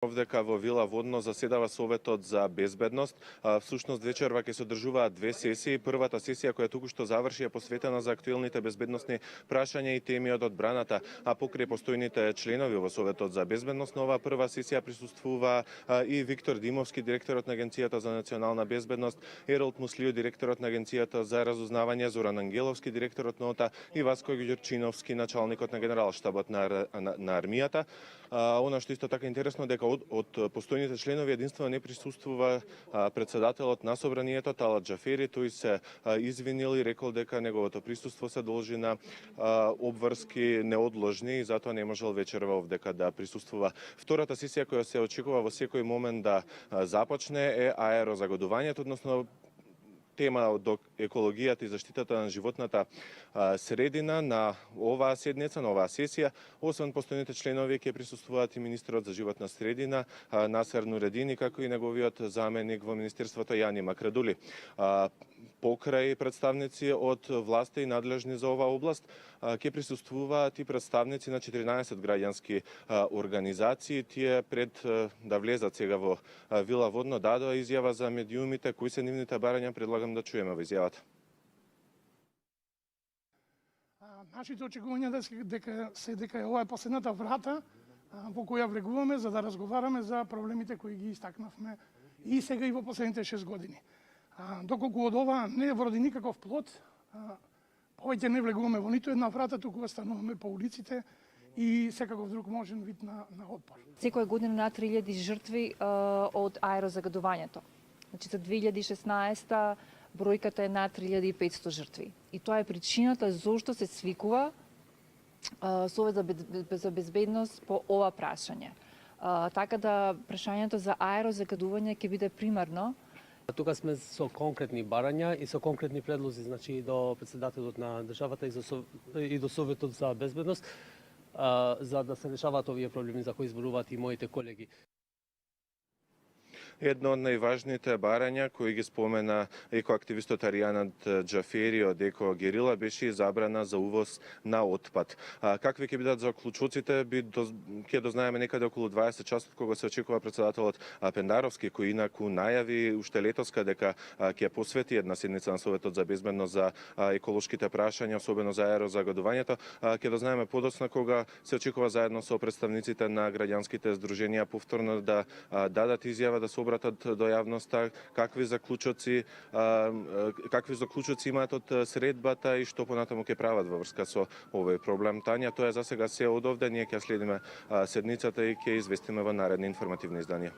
Овдека во Вила Водно заседава Советот за безбедност. Всушност вечерва ќе се одржуваат две сесии. Првата сесија која току-што заврши е посветена за актуелните безбедносни прашања и теми од одбраната, а покрај постојните членови во Советот за безбедност на оваа прва сесија присуствува и Виктор Димовски, директорот на Агенцијата за национална безбедност, Еролд Муслио, директорот на Агенцијата за разузнавање, Зоран Ангеловски, директорот на ОТА и Васко Ѓурчиновски, началникот на Генералштабот на армијата. Она што исто така интересно дека од постојните членови единствено не присуствува председателот на собранието Талат Џафери. Тој се извинил и рекол дека неговото присуство се должи на обврски неодложни и затоа не можел вечерва овдека да присуствува. Втората сесија која се очекува во секој момент да започне е аерозагадувањето, односно тема од екологијата и заштитата на животната средина. На оваа седница, на оваа сесија, освен постојните членови, ќе присуствуваат и министерот за животна средина Насер Нуредини, како и неговиот заменик во Министерството Јани Макрадули. Покрај представници од власта и надлежни за оваа област, ќе присуствуваат и представници на 14 граѓански организации. Тие пред да влезат сега во Вила Водно дадоа изјава за медиумите. Кои се нивните барања, предлагам да чуеме во изјавата. Нашите очекувања дека ова е последната врата во која влегуваме за да разговараме за проблемите кои ги истакнавме и сега и во последните 6 години. Доколку од ова не вроди никаков плод, повеќе не влегуваме во ниту една врата, туку остануваме по улиците и секаков друг можен вид на отпор. Секоја година над 3000 жртви од аерозагадувањето. Значи за 2016 бројката е над 3500 жртви. И тоа е причината зошто се свикува Совет за безбедност по ова прашање. Така да прашањето за аерозагадување ќе биде примарно. Тука сме со конкретни барања и со конкретни предлози, значи до председателот на државата и до Советот за безбедност, за да се решаваат овие проблеми за кои зборуваат и моите колеги. Едно од најважните барања кои ги спомена екоактивистот Аријанат Џафери од Еко Герила беше и забрана за увоз на отпад. Какви ќе бидат заклучоците, ќе дознаеме некаде околу 20 часот кога се очекува председателот Пендаровски, кој инаку најави уште летоска дека ќе посвети една седница на Советот за безбедност за еколошките прашања, особено за аерозагадувањето. Ќе дознаеме подоцна кога се очекува заедно со представниците на граѓанските здруженија повторно да дадат изјава, да се обратат до јавноста, какви заклучоци имаат од средбата и што понатаму ќе прават во врска со овој проблем. Тања, тоа е за сега се од овде, ние ќе следиме седницата и ќе известиме во наредни информативни изданија.